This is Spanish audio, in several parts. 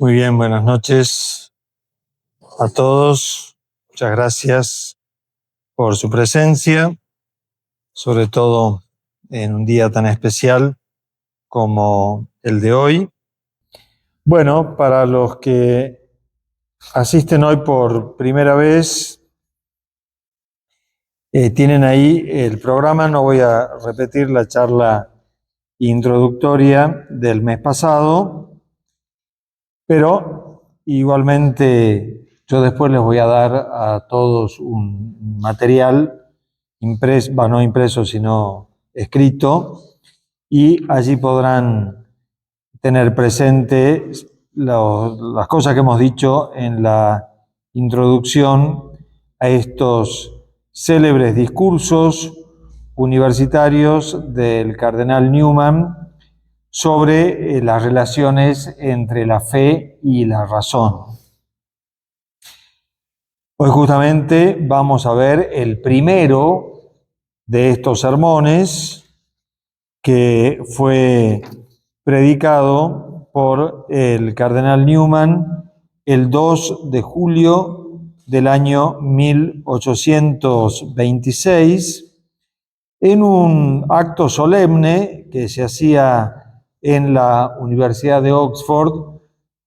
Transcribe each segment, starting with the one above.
Muy bien, buenas noches a todos. Muchas gracias por su presencia, sobre todo en un día tan especial como el de hoy. Bueno, para los que asisten hoy por primera vez, tienen ahí el programa. No voy a repetir la charla introductoria del mes pasado, pero igualmente yo después les voy a dar a todos un material impreso, no impreso, sino escrito, y allí podrán tener presente las cosas que hemos dicho en la introducción a estos célebres discursos universitarios del cardenal Newman sobre las relaciones entre la fe y la razón. Hoy justamente vamos a ver el primero de estos sermones que fue predicado por el cardenal Newman el 2 de julio del año 1826 en un acto solemne que se hacía en la Universidad de Oxford,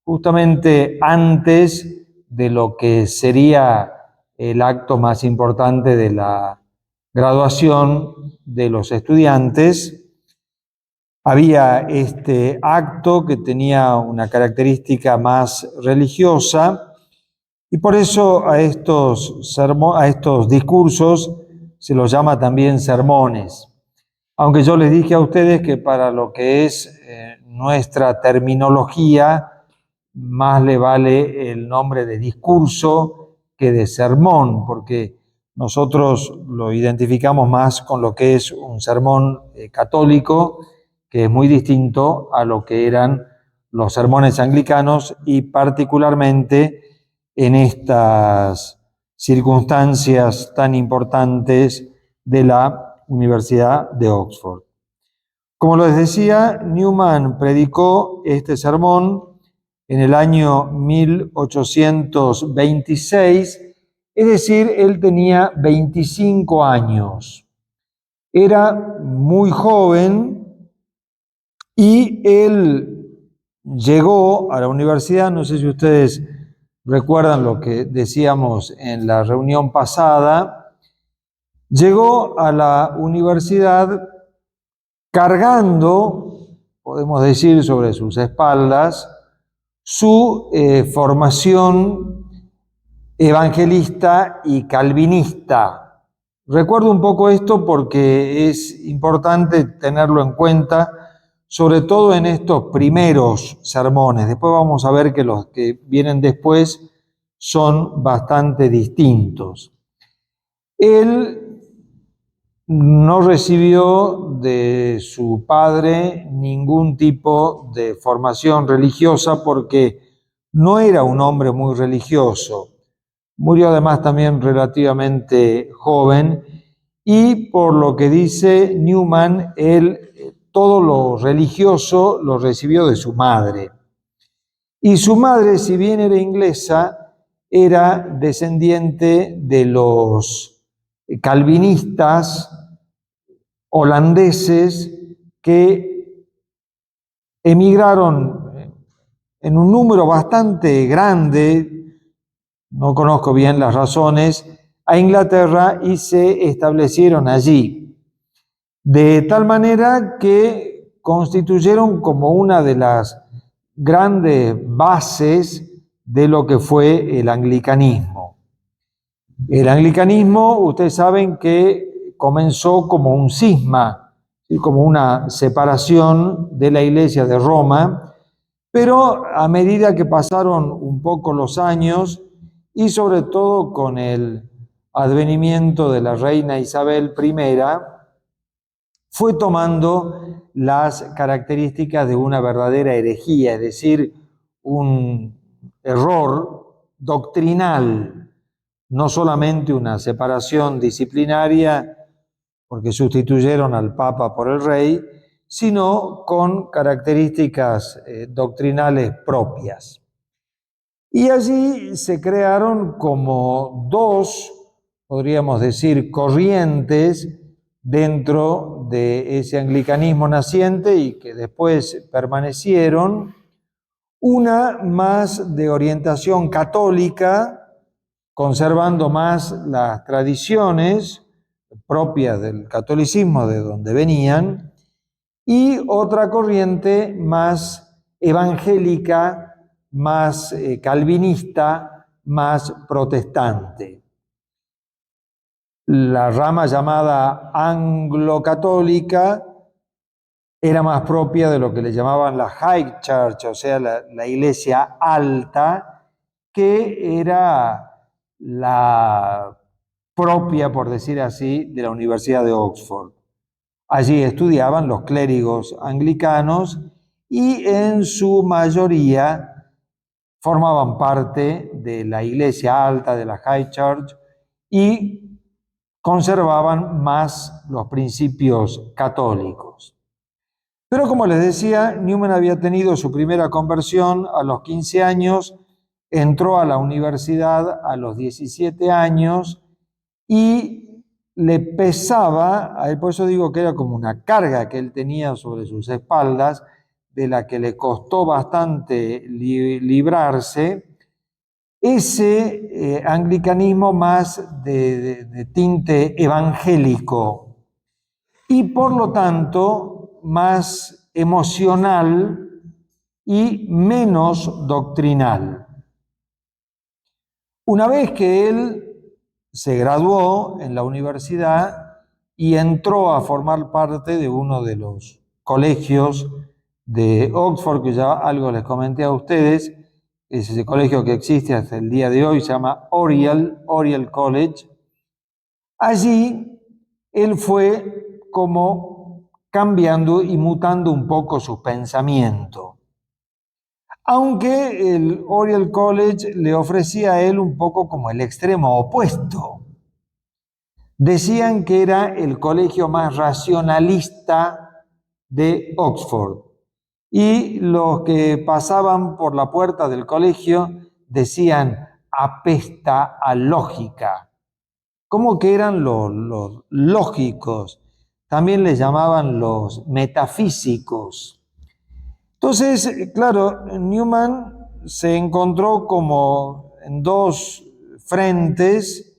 justamente antes de lo que sería el acto más importante de la graduación de los estudiantes. Había este acto que tenía una característica más religiosa y por eso a estos discursos se los llama también sermones. Aunque yo les dije a ustedes que para lo que es nuestra terminología, más le vale el nombre de discurso que de sermón, porque nosotros lo identificamos más con lo que es un sermón católico, que es muy distinto a lo que eran los sermones anglicanos y particularmente en estas circunstancias tan importantes de la Universidad de Oxford. Como les decía, Newman predicó este sermón en el año 1826, es decir, él tenía 25 años. Era muy joven y él llegó a la universidad, no sé si ustedes recuerdan lo que decíamos en la reunión pasada, llegó a la universidad cargando, podemos decir, sobre sus espaldas, su formación evangelista y calvinista. Recuerdo un poco esto porque es importante tenerlo en cuenta, sobre todo en estos primeros sermones. Después vamos a ver que los que vienen después son bastante distintos. Él no recibió de su padre ningún tipo de formación religiosa porque no era un hombre muy religioso. Murió además también relativamente joven y por lo que dice Newman, él todo lo religioso lo recibió de su madre. Y su madre, si bien era inglesa, era descendiente de los calvinistas holandeses que emigraron en un número bastante grande, no conozco bien las razones, a Inglaterra y se establecieron allí. De tal manera que constituyeron como una de las grandes bases de lo que fue el anglicanismo. El anglicanismo, ustedes saben que comenzó como un cisma, como una separación de la Iglesia de Roma, pero a medida que pasaron un poco los años y sobre todo con el advenimiento de la reina Isabel I, fue tomando las características de una verdadera herejía, es decir, un error doctrinal, no solamente una separación disciplinaria, porque sustituyeron al Papa por el Rey, sino con características doctrinales propias. Y allí se crearon como dos, podríamos decir, corrientes dentro de ese anglicanismo naciente y que después permanecieron. Una más de orientación católica, conservando más las tradiciones propias del catolicismo de donde venían, y otra corriente más evangélica, más calvinista, más protestante. La rama llamada anglo-católica era más propia de lo que le llamaban la High Church, o sea, la iglesia alta, que era la propia, por decir así, de la Universidad de Oxford. Allí estudiaban los clérigos anglicanos y en su mayoría formaban parte de la iglesia alta, de la High Church, y conservaban más los principios católicos. Pero como les decía, Newman había tenido su primera conversión a los 15 años, entró a la universidad a los 17 años y le pesaba, por eso digo que era como una carga que él tenía sobre sus espaldas, de la que le costó bastante librarse, ese anglicanismo más de tinte evangélico y por lo tanto más emocional y menos doctrinal. Una vez que él se graduó en la universidad y entró a formar parte de uno de los colegios de Oxford, que ya algo les comenté a ustedes, es ese colegio que existe hasta el día de hoy, se llama Oriel College. Allí él fue como cambiando y mutando un poco su pensamiento. Aunque el Oriel College le ofrecía a él un poco como el extremo opuesto. Decían que era el colegio más racionalista de Oxford. Y los que pasaban por la puerta del colegio decían, apesta a lógica. Como que eran los lógicos. También les llamaban los metafísicos. Entonces, claro, Newman se encontró como en dos frentes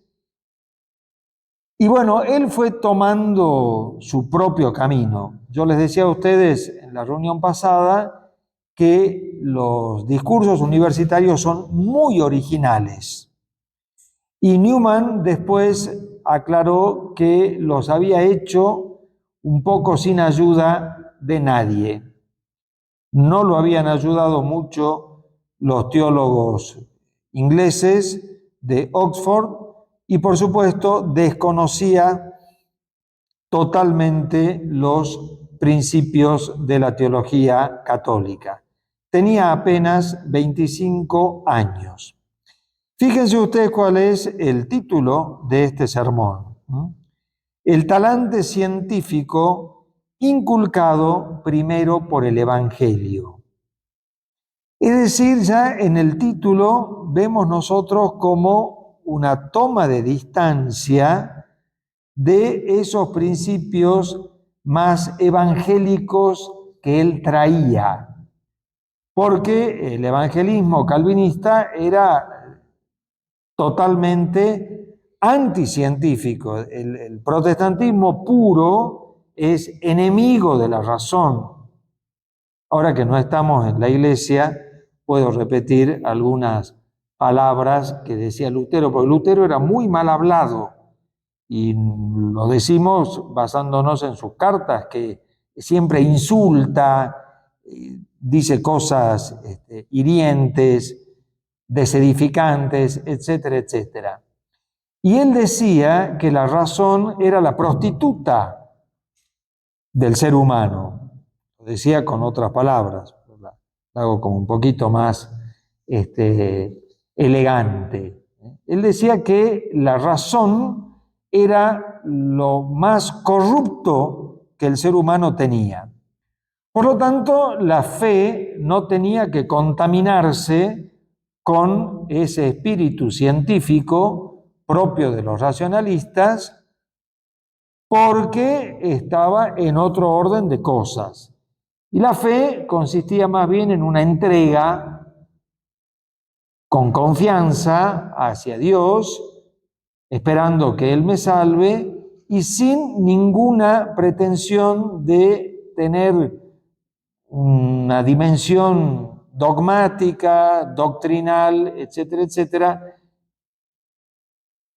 y bueno, él fue tomando su propio camino. Yo les decía a ustedes en la reunión pasada que los discursos universitarios son muy originales. Y Newman después aclaró que los había hecho un poco sin ayuda de nadie. No lo habían ayudado mucho los teólogos ingleses de Oxford y por supuesto desconocía totalmente los principios de la teología católica. Tenía apenas 25 años. Fíjense ustedes cuál es el título de este sermón. El talante científico inculcado primero por el Evangelio. Es decir, ya en el título vemos nosotros como una toma de distancia de esos principios más evangélicos que él traía. Porque el evangelismo calvinista era totalmente anticientífico. El protestantismo puro es enemigo de la razón. Ahora que no estamos en la iglesia, puedo repetir algunas palabras que decía Lutero, porque Lutero era muy mal hablado y lo decimos basándonos en sus cartas, que siempre insulta, dice cosas hirientes, desedificantes, etcétera, etcétera. Y él decía que la razón era la prostituta del ser humano. Lo decía con otras palabras, la hago como un poquito más elegante. Él decía que la razón era lo más corrupto que el ser humano tenía. Por lo tanto, la fe no tenía que contaminarse con ese espíritu científico propio de los racionalistas, porque estaba en otro orden de cosas. Y la fe consistía más bien en una entrega con confianza hacia Dios, esperando que Él me salve y sin ninguna pretensión de tener una dimensión dogmática, doctrinal, etcétera, etcétera,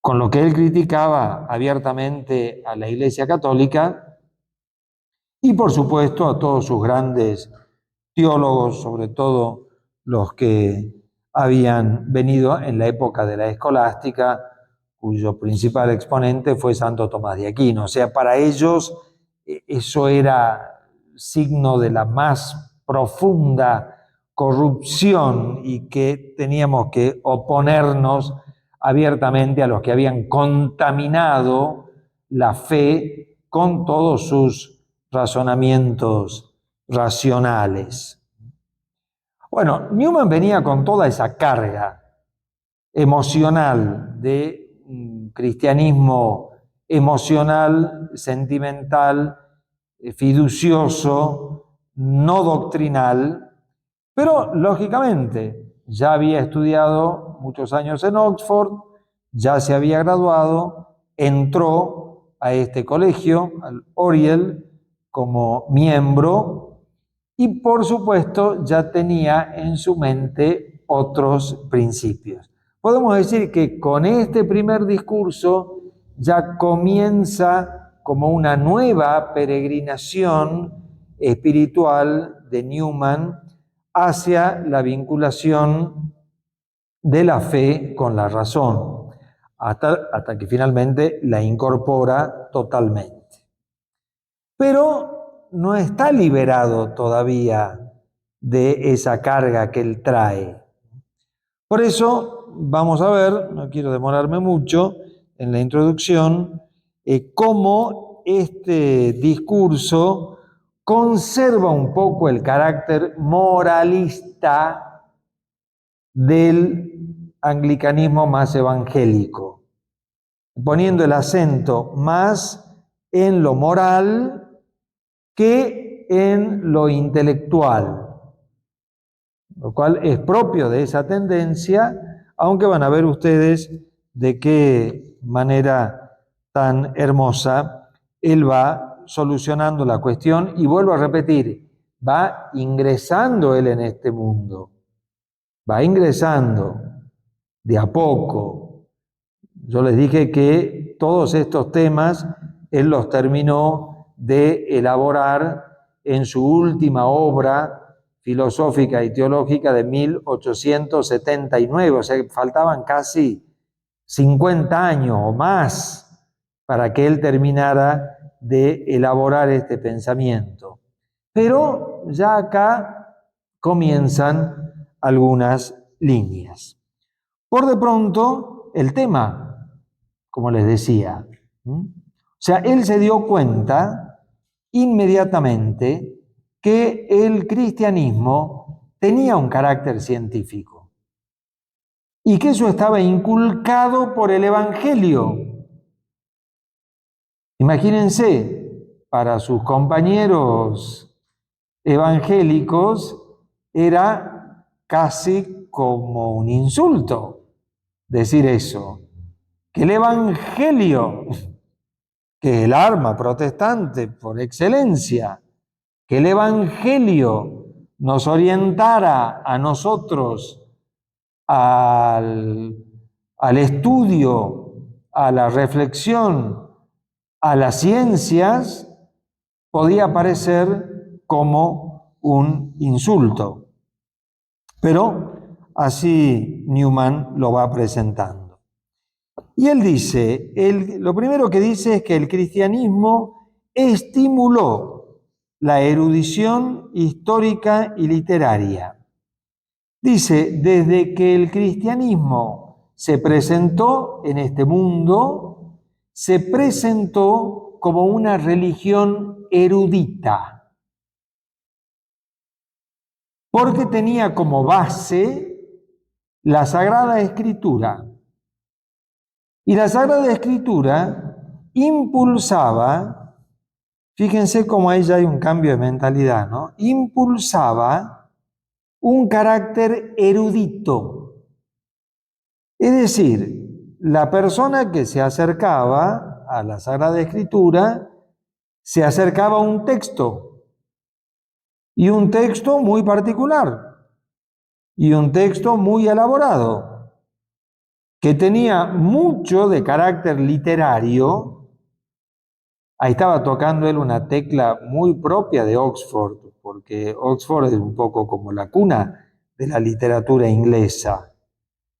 con lo que él criticaba abiertamente a la Iglesia Católica y por supuesto a todos sus grandes teólogos, sobre todo los que habían venido en la época de la escolástica, cuyo principal exponente fue Santo Tomás de Aquino. O sea, para ellos eso era signo de la más profunda corrupción y que teníamos que oponernos abiertamente a los que habían contaminado la fe con todos sus razonamientos racionales. Bueno, Newman venía con toda esa carga emocional de cristianismo emocional, sentimental, fiducioso, no doctrinal, pero lógicamente ya había estudiado muchos años en Oxford, ya se había graduado, entró a este colegio, al Oriel, como miembro y por supuesto ya tenía en su mente otros principios. Podemos decir que con este primer discurso ya comienza como una nueva peregrinación espiritual de Newman hacia la vinculación de la fe con la razón, hasta que finalmente la incorpora totalmente. Pero no está liberado todavía de esa carga que él trae. Por eso vamos a ver, no quiero demorarme mucho en la introducción, cómo este discurso conserva un poco el carácter moralista del anglicanismo más evangélico, poniendo el acento más en lo moral que en lo intelectual, lo cual es propio de esa tendencia, aunque van a ver ustedes de qué manera tan hermosa él va solucionando la cuestión y vuelvo a repetir, va ingresando él en este mundo, va ingresando de a poco. Yo les dije que todos estos temas él los terminó de elaborar en su última obra filosófica y teológica de 1879, o sea que faltaban casi 50 años o más para que él terminara de elaborar este pensamiento. Pero ya acá comienzan algunas líneas. Por de pronto, el tema, como les decía, o sea, él se dio cuenta inmediatamente que el cristianismo tenía un carácter científico y que eso estaba inculcado por el Evangelio. Imagínense, para sus compañeros evangélicos era casi como un insulto decir eso, que el Evangelio, que es el arma protestante por excelencia, que el Evangelio nos orientara a nosotros al estudio, a la reflexión, a las ciencias, podía parecer como un insulto. Pero así Newman lo va presentando. Y él dice, lo primero que dice es que el cristianismo estimuló la erudición histórica y literaria. Dice, desde que el cristianismo se presentó en este mundo, se presentó como una religión erudita, porque tenía como base la Sagrada Escritura. Y la Sagrada Escritura impulsaba, fíjense cómo ahí ya hay un cambio de mentalidad, ¿no? Impulsaba un carácter erudito. Es decir, la persona que se acercaba a la Sagrada Escritura se acercaba a un texto, y un texto muy particular, y un texto muy elaborado, que tenía mucho de carácter literario. Ahí estaba tocando él una tecla muy propia de Oxford, porque Oxford es un poco como la cuna de la literatura inglesa,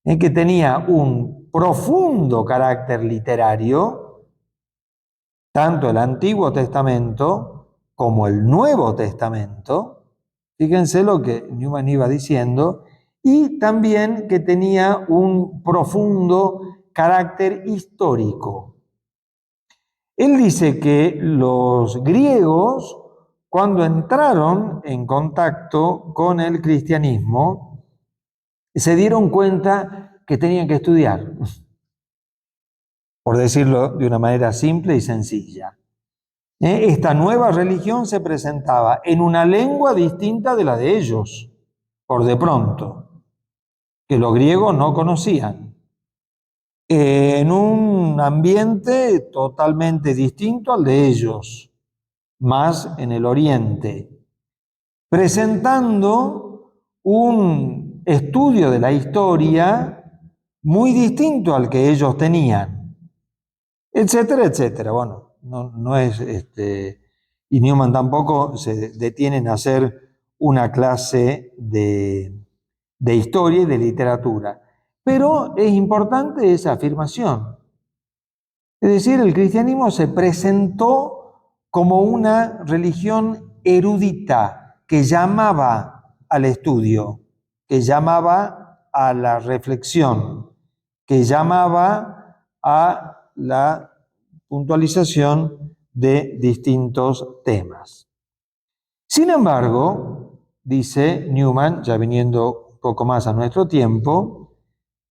que tenía un profundo carácter literario, tanto el Antiguo Testamento como el Nuevo Testamento. Fíjense lo que Newman iba diciendo, y también que tenía un profundo carácter histórico. Él dice que los griegos, cuando entraron en contacto con el cristianismo, se dieron cuenta que tenían que estudiar, por decirlo de una manera simple y sencilla. Esta nueva religión se presentaba en una lengua distinta de la de ellos, por de pronto, que los griegos no conocían, en un ambiente totalmente distinto al de ellos, más en el oriente, presentando un estudio de la historia muy distinto al que ellos tenían, etcétera, etcétera. Bueno, no es y Newman tampoco se detiene en hacer una clase de historia y de literatura. Pero es importante esa afirmación. Es decir, el cristianismo se presentó como una religión erudita que llamaba al estudio, que llamaba a la reflexión, que llamaba a la puntualización de distintos temas. Sin embargo, dice Newman, ya viniendo un poco más a nuestro tiempo,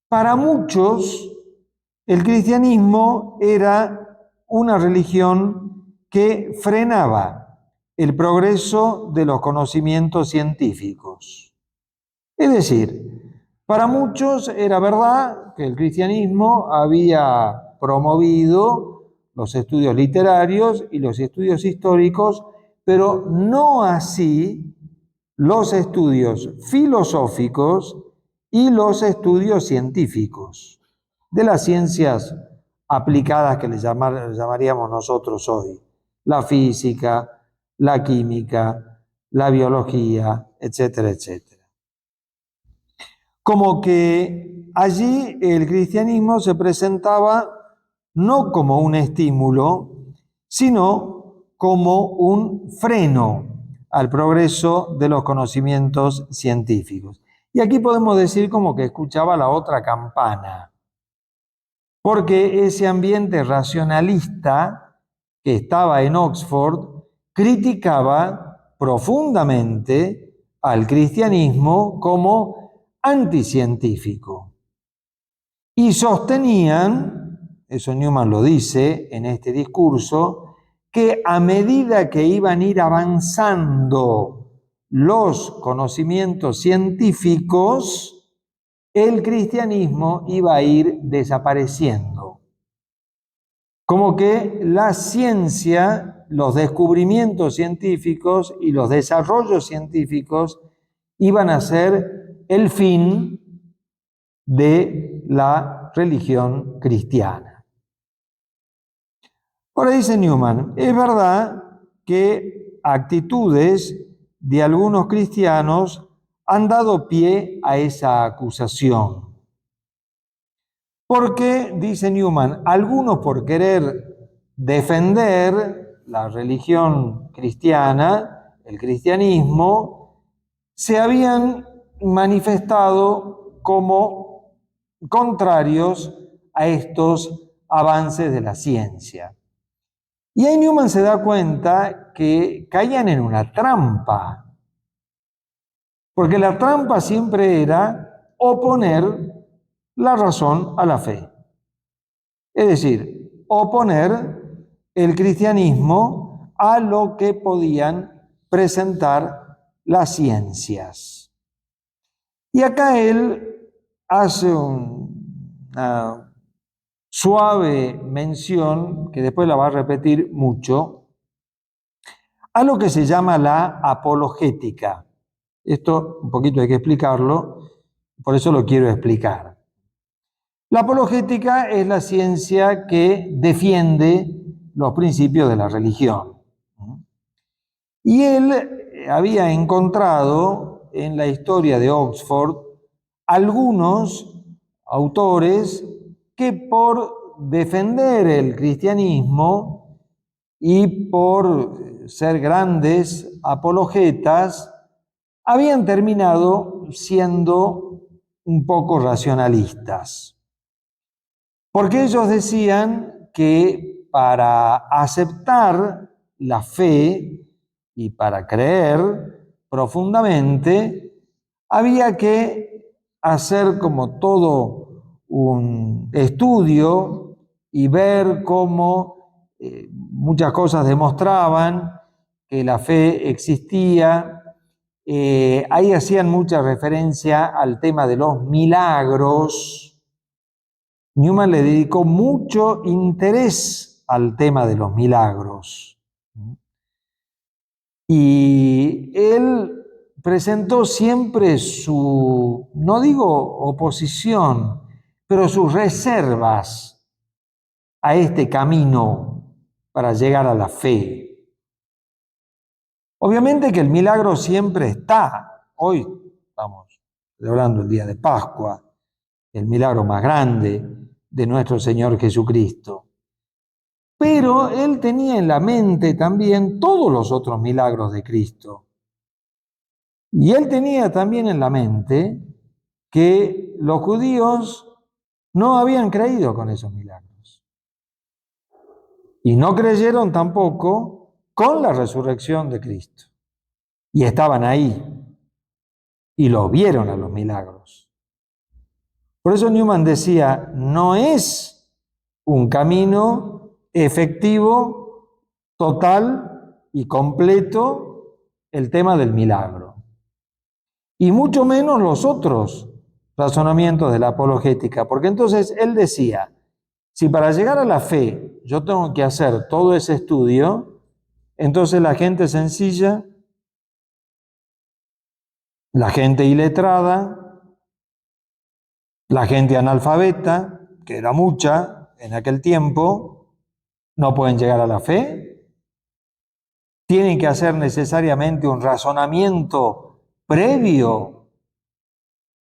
para muchos el cristianismo era una religión que frenaba el progreso de los conocimientos científicos. Es decir, para muchos era verdad que el cristianismo había promovido los estudios literarios y los estudios históricos, pero no así los estudios filosóficos y los estudios científicos, de las ciencias aplicadas que le llamaríamos nosotros hoy, la física, la química, la biología, etcétera, etcétera. Como que allí el cristianismo se presentaba no como un estímulo, sino como un freno al progreso de los conocimientos científicos. Y aquí podemos decir como que escuchaba la otra campana, porque ese ambiente racionalista que estaba en Oxford criticaba profundamente al cristianismo como anticientífico. Y sostenían, eso Newman lo dice en este discurso, que a medida que iban a ir avanzando los conocimientos científicos, el cristianismo iba a ir desapareciendo. Como que la ciencia, los descubrimientos científicos y los desarrollos científicos iban a ser el fin de la religión cristiana. Ahora dice Newman, es verdad que actitudes de algunos cristianos han dado pie a esa acusación. Porque, dice Newman, algunos por querer defender la religión cristiana, el cristianismo, se habían manifestado como contrarios a estos avances de la ciencia. Y ahí Newman se da cuenta que caían en una trampa, porque la trampa siempre era oponer la razón a la fe. Es decir, oponer el cristianismo a lo que podían presentar las ciencias. Y acá él hace una suave mención, que después la va a repetir mucho, a lo que se llama la apologética. Esto un poquito hay que explicarlo, por eso lo quiero explicar. La apologética es la ciencia que defiende los principios de la religión. Y él había encontrado en la historia de Oxford algunos autores que por defender el cristianismo y por ser grandes apologetas, habían terminado siendo un poco racionalistas. Porque ellos decían que para aceptar la fe y para creer profundamente, había que hacer como todo un estudio y ver cómo muchas cosas demostraban que la fe existía. Ahí hacían mucha referencia al tema de los milagros. Newman le dedicó mucho interés al tema de los milagros. Y él presentó siempre su, no digo oposición, pero sus reservas a este camino para llegar a la fe. Obviamente que el milagro siempre está. Hoy estamos celebrando el día de Pascua, el milagro más grande de nuestro Señor Jesucristo. Pero él tenía en la mente también todos los otros milagros de Cristo. Y él tenía también en la mente que los judíos no habían creído con esos milagros. Y no creyeron tampoco con la resurrección de Cristo. Y estaban ahí. Y los vieron a los milagros. Por eso Newman decía, no es un camino efectivo, total y completo el tema del milagro. Y mucho menos los otros razonamientos de la apologética, porque entonces él decía, si para llegar a la fe yo tengo que hacer todo ese estudio, entonces la gente sencilla, la gente iletrada, la gente analfabeta, que era mucha en aquel tiempo, no pueden llegar a la fe. Tienen que hacer necesariamente un razonamiento previo.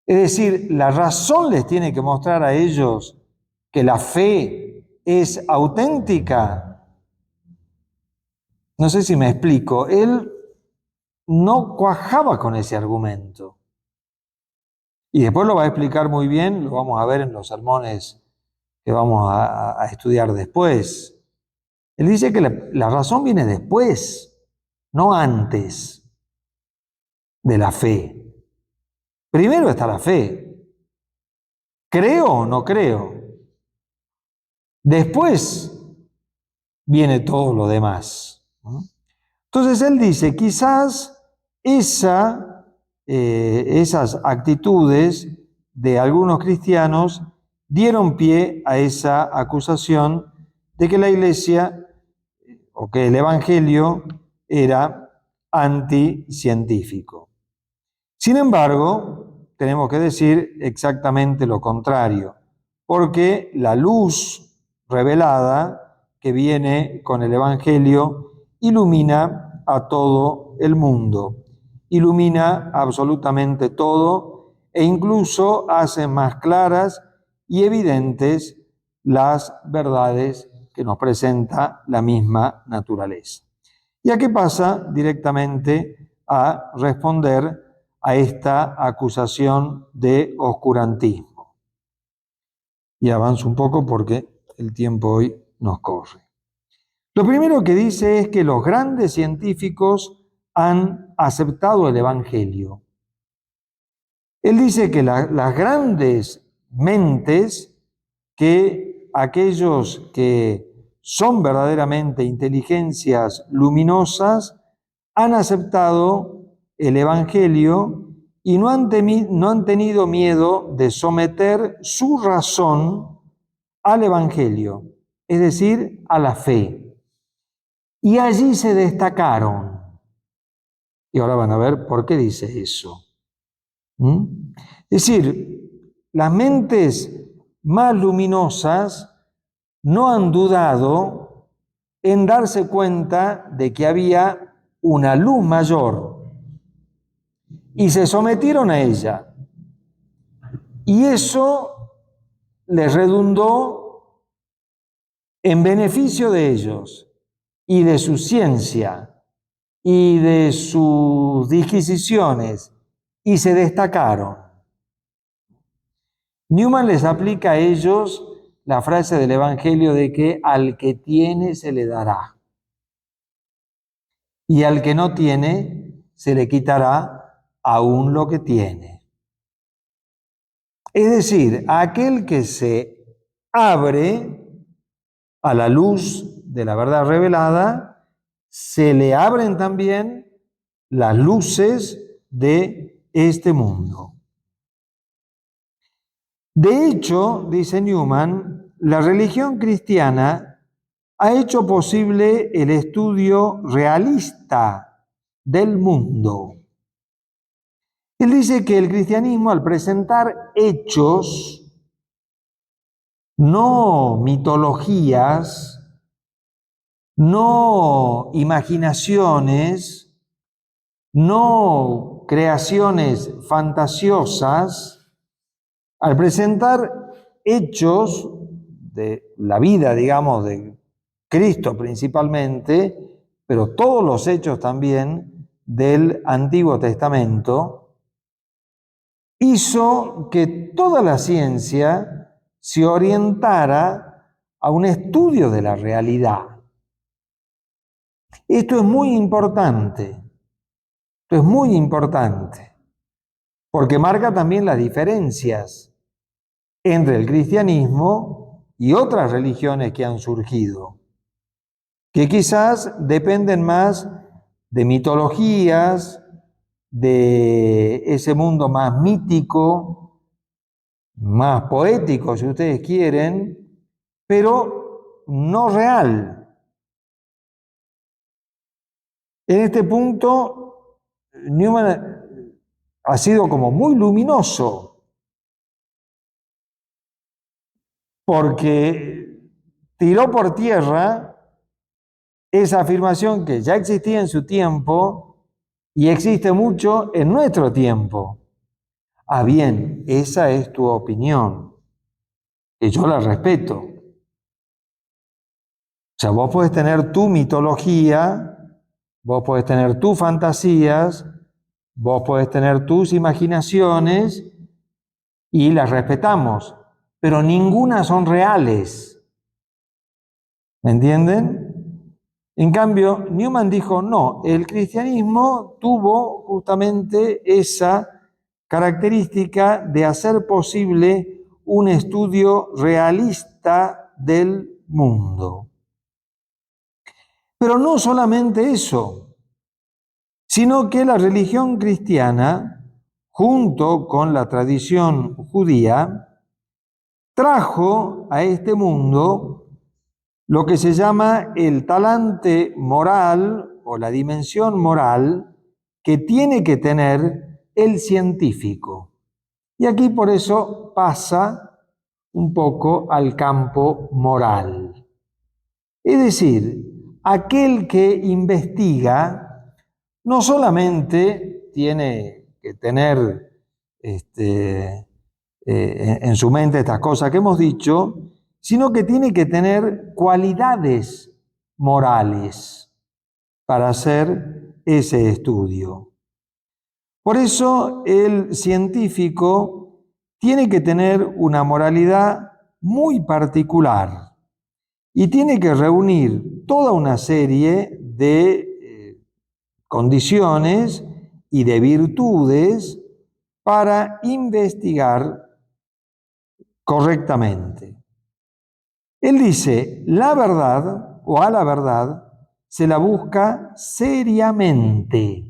Es decir, la razón les tiene que mostrar a ellos que la fe es auténtica. No sé si me explico. Él no cuajaba con ese argumento. Y después lo va a explicar muy bien, lo vamos a ver en los sermones que vamos a estudiar después. Él dice que la razón viene después, no antes de la fe. Primero está la fe. ¿Creo o no creo? Después viene todo lo demás. Entonces él dice, quizás esas actitudes de algunos cristianos dieron pie a esa acusación de que la iglesia o que el evangelio era anticientífico. Sin embargo, tenemos que decir exactamente lo contrario, porque la luz revelada que viene con el evangelio ilumina a todo el mundo, ilumina absolutamente todo e incluso hace más claras y evidentes las verdades que nos presenta la misma naturaleza. Y aquí pasa directamente a responder a esta acusación de oscurantismo. Y avanzo un poco porque el tiempo hoy nos corre. Lo primero que dice es que los grandes científicos han aceptado el evangelio. Él dice que las grandes mentes que aquellos que son verdaderamente inteligencias luminosas han aceptado el Evangelio y no han tenido miedo de someter su razón al Evangelio, es decir, a la fe. Y allí se destacaron. Y ahora van a ver por qué dice eso. Es decir, las mentes más luminosas no han dudado en darse cuenta de que había una luz mayor y se sometieron a ella. Y eso les redundó en beneficio de ellos y de su ciencia y de sus disquisiciones, y se destacaron. Newman les aplica a ellos la frase del Evangelio de que al que tiene se le dará y al que no tiene se le quitará aún lo que tiene. Es decir, a aquel que se abre a la luz de la verdad revelada, se le abren también las luces de este mundo. De hecho, dice Newman, la religión cristiana ha hecho posible el estudio realista del mundo. Él dice que el cristianismo, al presentar hechos, no mitologías, no imaginaciones, no creaciones fantasiosas, al presentar hechos de la vida, digamos, de Cristo principalmente, pero todos los hechos también del Antiguo Testamento, hizo que toda la ciencia se orientara a un estudio de la realidad. Esto es muy importante, porque marca también las diferencias entre el cristianismo y otras religiones que han surgido, que quizás dependen más de mitologías, de ese mundo más mítico, más poético, si ustedes quieren, pero no real. En este punto, Newman ha sido como muy luminoso, porque tiró por tierra esa afirmación que ya existía en su tiempo y existe mucho en nuestro tiempo. Ah, bien, esa es tu opinión, y yo la respeto. O sea, vos podés tener tu mitología, vos podés tener tus fantasías, vos podés tener tus imaginaciones y las respetamos, pero ninguna son reales. ¿Me entienden? En cambio, Newman dijo, no, el cristianismo tuvo justamente esa característica de hacer posible un estudio realista del mundo. Pero no solamente eso, sino que la religión cristiana, junto con la tradición judía, trajo a este mundo lo que se llama el talante moral o la dimensión moral que tiene que tener el científico. Y aquí por eso pasa un poco al campo moral. Es decir, aquel que investiga no solamente tiene que tener en su mente estas cosas que hemos dicho, sino que tiene que tener cualidades morales para hacer ese estudio. Por eso el científico tiene que tener una moralidad muy particular y tiene que reunir toda una serie de condiciones y de virtudes para investigar correctamente. Él dice, la verdad o a la verdad se la busca seriamente,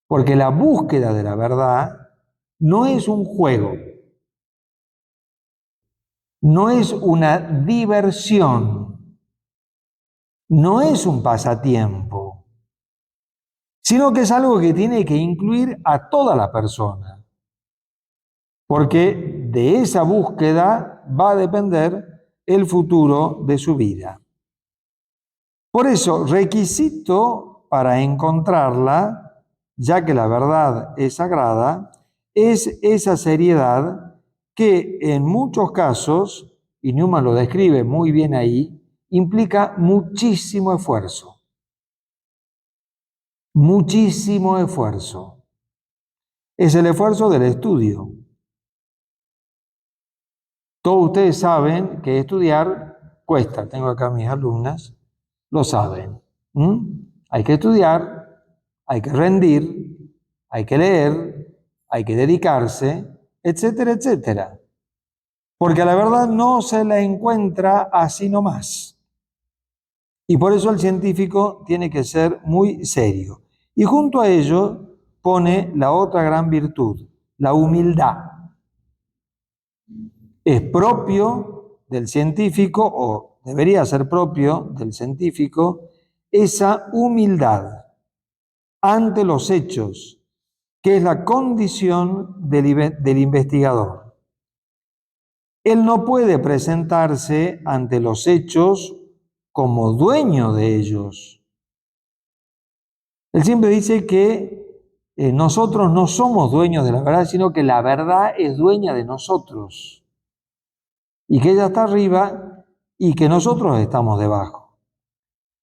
porque la búsqueda de la verdad no es un juego, no es una diversión, no es un pasatiempo, sino que es algo que tiene que incluir a toda la persona, porque de esa búsqueda va a depender el futuro de su vida. Por eso, requisito para encontrarla, ya que la verdad es sagrada, es esa seriedad que en muchos casos, y Newman lo describe muy bien ahí, implica muchísimo esfuerzo. Muchísimo esfuerzo. Es el esfuerzo del estudio. Todos ustedes saben que estudiar cuesta. Tengo acá a mis alumnas, lo saben. Hay que estudiar, hay que rendir, hay que leer, hay que dedicarse, etcétera, etcétera. Porque la verdad no se la encuentra así nomás. Y por eso el científico tiene que ser muy serio. Y junto a ello pone la otra gran virtud, la humildad. Es propio del científico, o debería ser propio del científico, esa humildad ante los hechos, que es la condición del investigador. Él no puede presentarse ante los hechos como dueño de ellos. Él siempre dice que nosotros no somos dueños de la verdad, sino que la verdad es dueña de nosotros. Y que ella está arriba y que nosotros estamos debajo.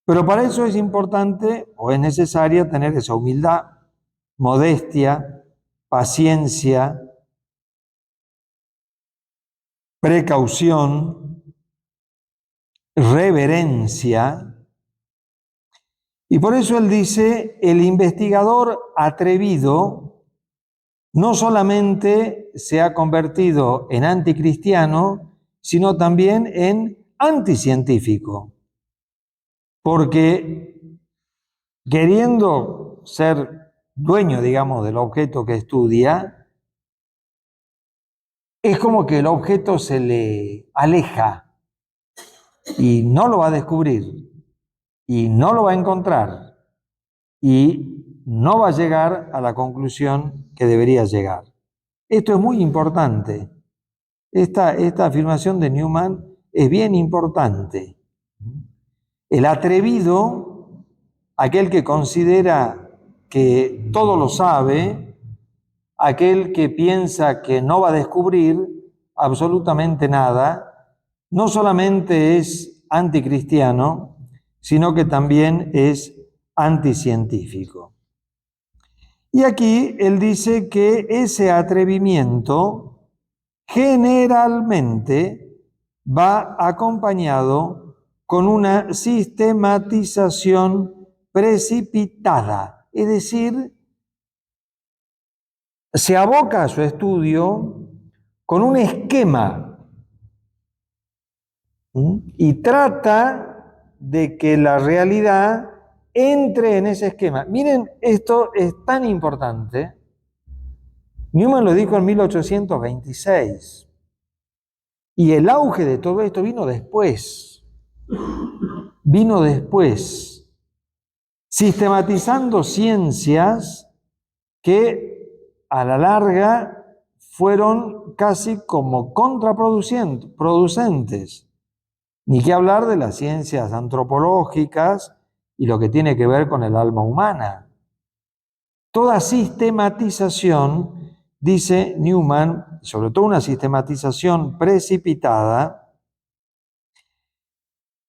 Pero para eso es importante o es necesaria tener esa humildad, modestia, paciencia, precaución, reverencia. Y por eso él dice, el investigador atrevido no solamente se ha convertido en anticristiano, sino también en anticientífico. Porque queriendo ser dueño, digamos, del objeto que estudia, es como que el objeto se le aleja y no lo va a descubrir y no lo va a encontrar y no va a llegar a la conclusión que debería llegar. Esto es muy importante. Esta afirmación de Newman es bien importante. El atrevido, aquel que considera que todo lo sabe, aquel que piensa que no va a descubrir absolutamente nada, no solamente es anticristiano, sino que también es anticientífico. Y aquí él dice que ese atrevimiento generalmente va acompañado con una sistematización precipitada, es decir, se aboca a su estudio con un esquema y trata de que la realidad entre en ese esquema. Miren, esto es tan importante. Newman lo dijo en 1826 y el auge de todo esto vino después, sistematizando ciencias que a la larga fueron casi como contraproducentes. Ni qué hablar de las ciencias antropológicas y lo que tiene que ver con el alma humana. Toda sistematización, dice Newman, sobre todo una sistematización precipitada,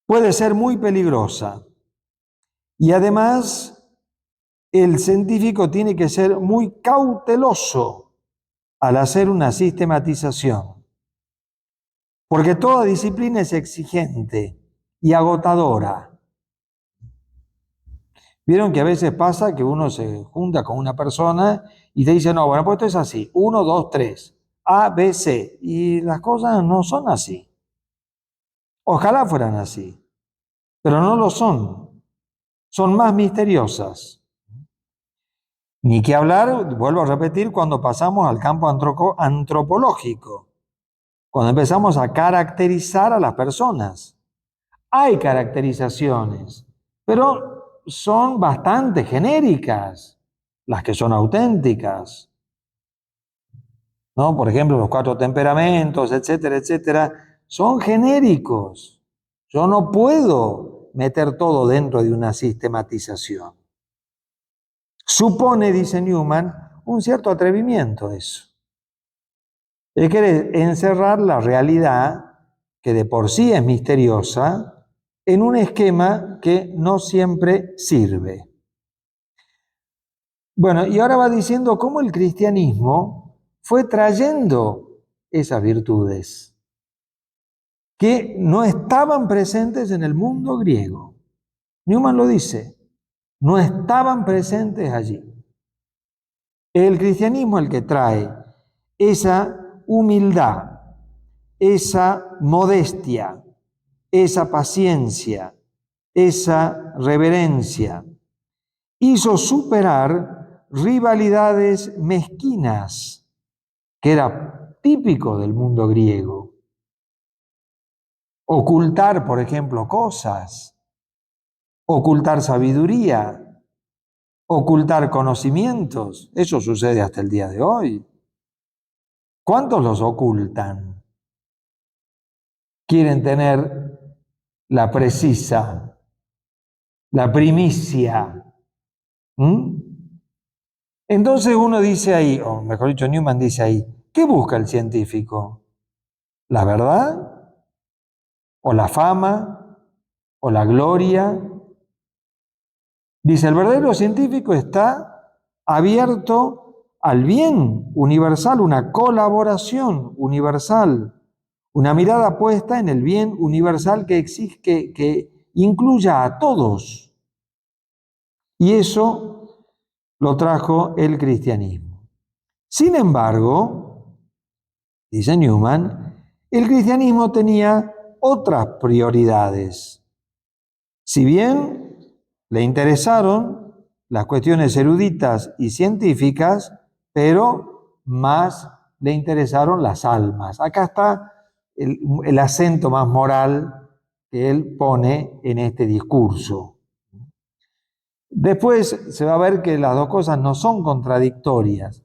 puede ser muy peligrosa. Y además, el científico tiene que ser muy cauteloso al hacer una sistematización. Porque toda disciplina es exigente y agotadora. Vieron que a veces pasa que uno se junta con una persona y te dice, no, bueno, pues esto es así, 1, 2, 3. A, B, C. Y las cosas no son así. Ojalá fueran así, pero no lo son. Son más misteriosas. Ni que hablar, vuelvo a repetir, cuando pasamos al campo antropológico, cuando empezamos a caracterizar a las personas. Hay caracterizaciones, pero son bastante genéricas, las que son auténticas, ¿no? Por ejemplo, los 4 temperamentos, etcétera, etcétera, son genéricos. Yo no puedo meter todo dentro de una sistematización. Supone, dice Newman, un cierto atrevimiento eso. Es querer encerrar la realidad, que de por sí es misteriosa, en un esquema que no siempre sirve. Bueno, y ahora va diciendo cómo el cristianismo fue trayendo esas virtudes que no estaban presentes en el mundo griego. Newman lo dice, no estaban presentes allí. El cristianismo es el que trae esa humildad, esa modestia, esa paciencia, esa reverencia. Hizo superar rivalidades mezquinas, que era típico del mundo griego. Ocultar, por ejemplo, cosas, ocultar sabiduría, ocultar conocimientos. Eso sucede hasta el día de hoy. ¿Cuántos los ocultan? Quieren tener la precisa, la primicia. Entonces uno dice ahí, o mejor dicho, Newman dice ahí, ¿qué busca el científico? ¿La verdad? ¿O la fama? ¿O la gloria? Dice, el verdadero científico está abierto al bien universal, una colaboración universal, una mirada puesta en el bien universal que exige, que incluya a todos. Y eso lo trajo el cristianismo. Sin embargo, dice Newman, el cristianismo tenía otras prioridades. Si bien le interesaron las cuestiones eruditas y científicas, pero más le interesaron las almas. Acá está el acento más moral que él pone en este discurso. Después se va a ver que las dos cosas no son contradictorias,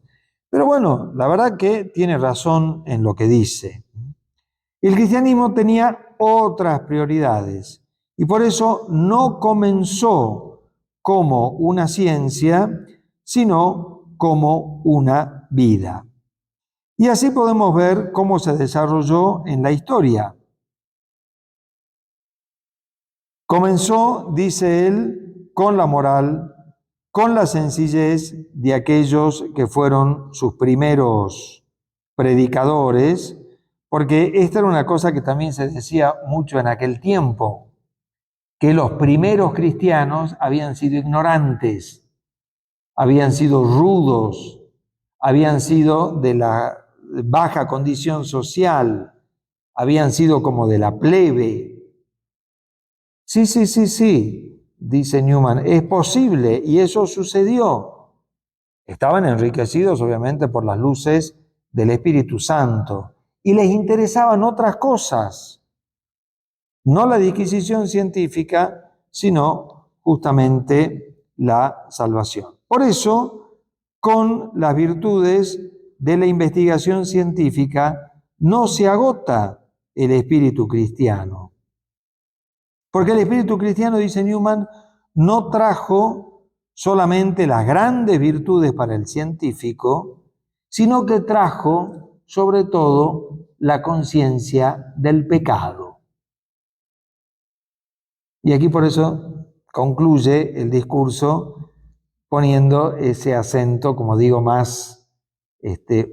pero bueno, la verdad que tiene razón en lo que dice. El cristianismo tenía otras prioridades y por eso no comenzó como una ciencia, sino como una vida. Y así podemos ver cómo se desarrolló en la historia. Comenzó, dice él, con la moral, con la sencillez de aquellos que fueron sus primeros predicadores, porque esta era una cosa que también se decía mucho en aquel tiempo, que los primeros cristianos habían sido ignorantes, habían sido rudos, habían sido de la baja condición social, habían sido como de la plebe. Sí, dice Newman, es posible y eso sucedió. Estaban enriquecidos obviamente por las luces del Espíritu Santo y les interesaban otras cosas, no la disquisición científica, sino justamente la salvación. Por eso, con las virtudes de la investigación científica no se agota el espíritu cristiano. Porque el espíritu cristiano, dice Newman, no trajo solamente las grandes virtudes para el científico, sino que trajo, sobre todo, la conciencia del pecado. Y aquí por eso concluye el discurso poniendo ese acento, como digo, más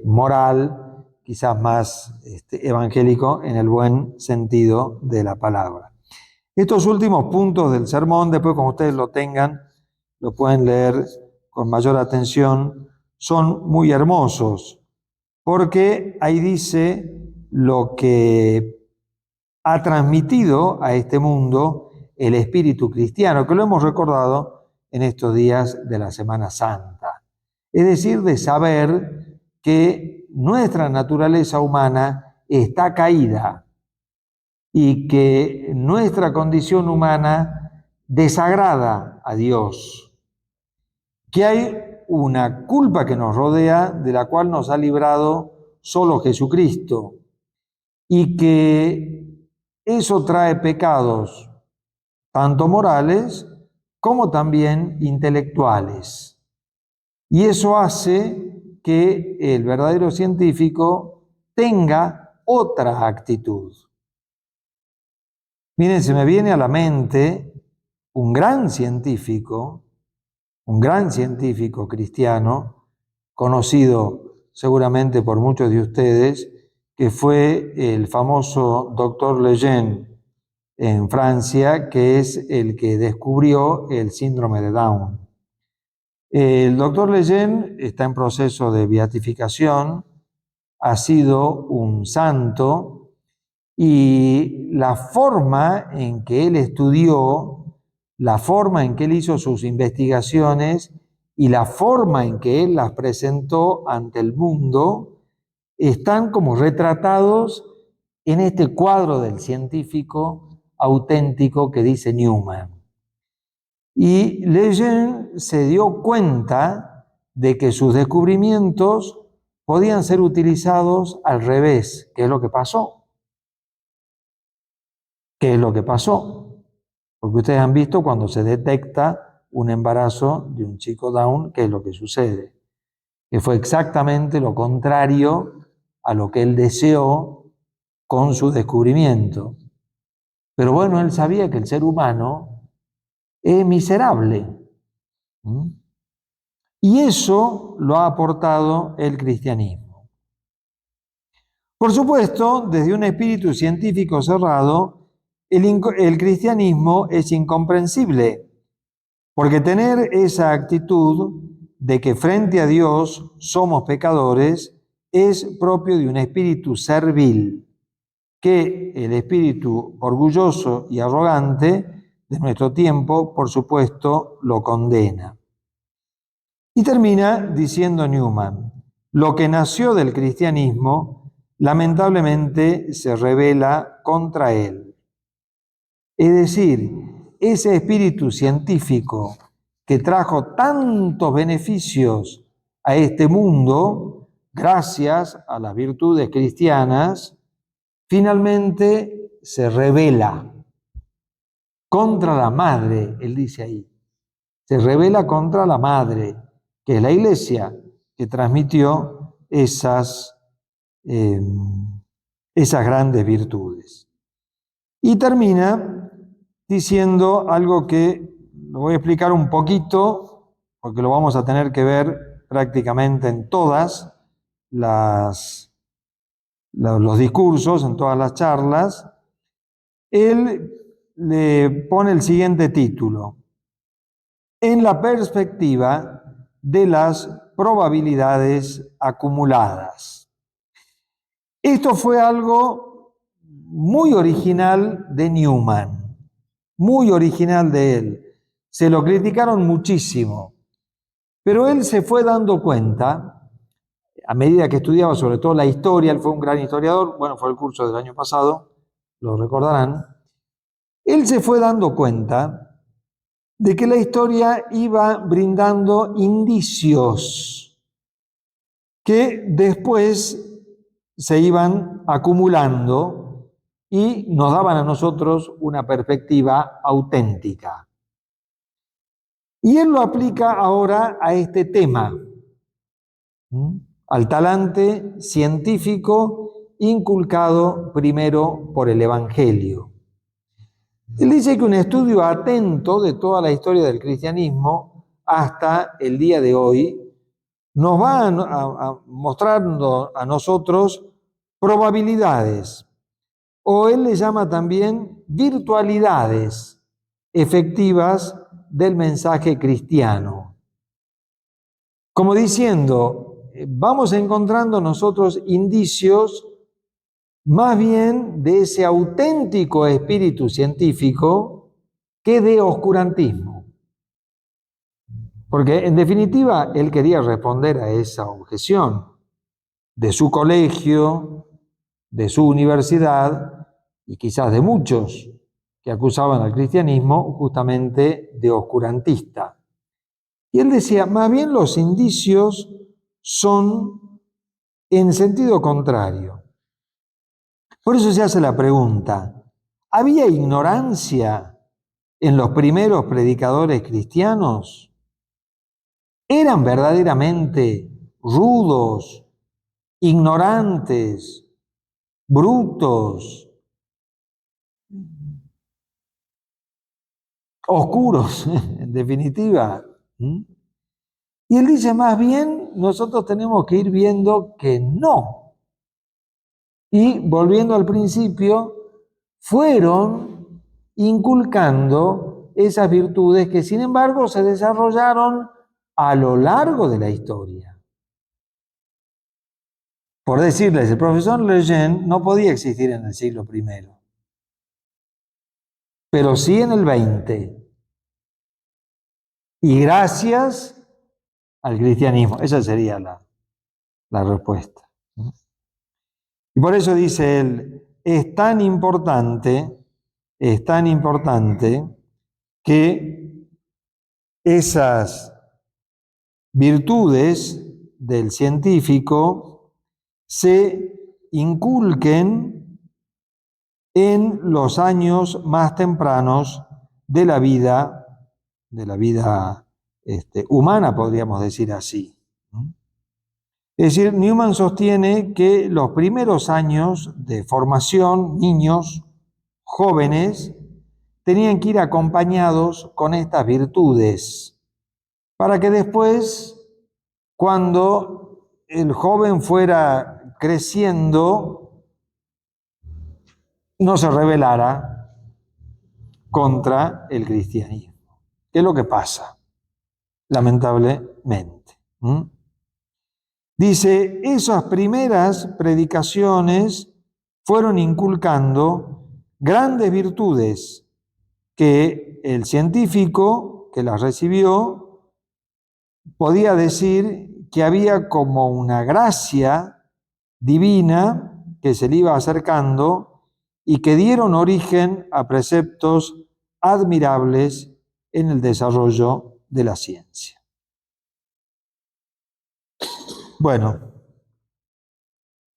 moral, quizás más evangélico en el buen sentido de la palabra. Estos últimos puntos del sermón, después cuando ustedes lo tengan, lo pueden leer con mayor atención, son muy hermosos, porque ahí dice lo que ha transmitido a este mundo el espíritu cristiano, que lo hemos recordado en estos días de la Semana Santa. Es decir, de saber que nuestra naturaleza humana está caída y que nuestra condición humana desagrada a Dios, que hay una culpa que nos rodea de la cual nos ha librado solo Jesucristo y que eso trae pecados tanto morales como también intelectuales. Y eso hace que el verdadero científico tenga otra actitud. Miren, se me viene a la mente un gran científico cristiano, conocido seguramente por muchos de ustedes, que fue el famoso doctor Lejeune en Francia, que es el que descubrió el síndrome de Down. El doctor Lejeune está en proceso de beatificación, ha sido un santo, y la forma en que él estudió, la forma en que él hizo sus investigaciones y la forma en que él las presentó ante el mundo están como retratados en este cuadro del científico auténtico que dice Newman. Y Lejeune se dio cuenta de que sus descubrimientos podían ser utilizados al revés, que es lo que pasó. ¿Qué es lo que pasó? Porque ustedes han visto cuando se detecta un embarazo de un chico Down, ¿qué es lo que sucede? Que fue exactamente lo contrario a lo que él deseó con su descubrimiento. Pero bueno, él sabía que el ser humano es miserable. Y eso lo ha aportado el cristianismo. Por supuesto, desde un espíritu científico cerrado, el cristianismo es incomprensible, porque tener esa actitud de que frente a Dios somos pecadores es propio de un espíritu servil, que el espíritu orgulloso y arrogante de nuestro tiempo, por supuesto, lo condena. Y termina diciendo Newman, lo que nació del cristianismo lamentablemente se rebela contra él. Es decir, ese espíritu científico que trajo tantos beneficios a este mundo, gracias a las virtudes cristianas, finalmente se rebela contra la madre, él dice ahí. Se rebela contra la madre, que es la iglesia, que transmitió esas grandes virtudes. Y termina diciendo algo que lo voy a explicar un poquito, porque lo vamos a tener que ver prácticamente en todas los discursos, en todas las charlas. Él le pone el siguiente título: en la perspectiva de las probabilidades acumuladas. Esto fue algo muy original de Newman, muy original de él. Se lo criticaron muchísimo, pero él se fue dando cuenta, a medida que estudiaba sobre todo la historia, él fue un gran historiador, bueno, fue el curso del año pasado, lo recordarán, él se fue dando cuenta de que la historia iba brindando indicios que después se iban acumulando y nos daban a nosotros una perspectiva auténtica. Y él lo aplica ahora a este tema, al talante científico inculcado primero por el Evangelio. Él dice que un estudio atento de toda la historia del cristianismo hasta el día de hoy nos va mostrando a nosotros probabilidades, o él le llama también virtualidades efectivas del mensaje cristiano. Como diciendo, vamos encontrando nosotros indicios más bien de ese auténtico espíritu científico que de oscurantismo. Porque en definitiva él quería responder a esa objeción de su colegio, de su universidad y quizás de muchos que acusaban al cristianismo justamente de oscurantista. Y él decía, más bien los indicios son en sentido contrario. Por eso se hace la pregunta, ¿había ignorancia en los primeros predicadores cristianos? ¿Eran verdaderamente rudos, ignorantes, brutos, oscuros, en definitiva? Y él dice, más bien, nosotros tenemos que ir viendo que no. Y volviendo al principio, fueron inculcando esas virtudes que sin embargo se desarrollaron a lo largo de la historia. Por decirles, el profesor Lejeune no podía existir en el siglo I, pero sí en el XX. Y gracias al cristianismo. Esa sería la respuesta. Y por eso dice él, es tan importante que esas virtudes del científico se inculquen en los años más tempranos de la vida humana, podríamos decir así. Es decir, Newman sostiene que los primeros años de formación, niños, jóvenes, tenían que ir acompañados con estas virtudes, para que después, cuando el joven fuera creciendo, no se rebelara contra el cristianismo. ¿Qué es lo que pasa? Lamentablemente. Dice, esas primeras predicaciones fueron inculcando grandes virtudes que el científico que las recibió podía decir que había como una gracia divina que se le iba acercando y que dieron origen a preceptos admirables en el desarrollo de la ciencia. Bueno,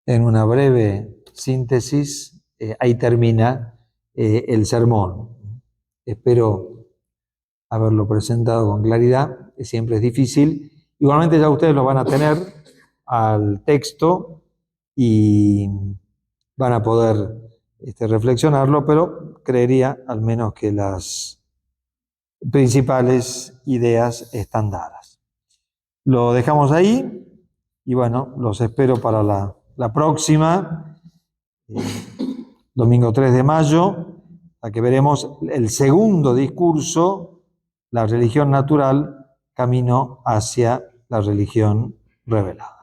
en una breve síntesis, ahí termina el sermón. Espero haberlo presentado con claridad, siempre es difícil. Igualmente ya ustedes lo van a tener al texto y van a poder reflexionarlo, pero creería al menos que las principales ideas están dadas. Lo dejamos ahí y bueno, los espero para la próxima, domingo 3 de mayo, a que veremos el segundo discurso, la religión natural, camino hacia la religión revelada.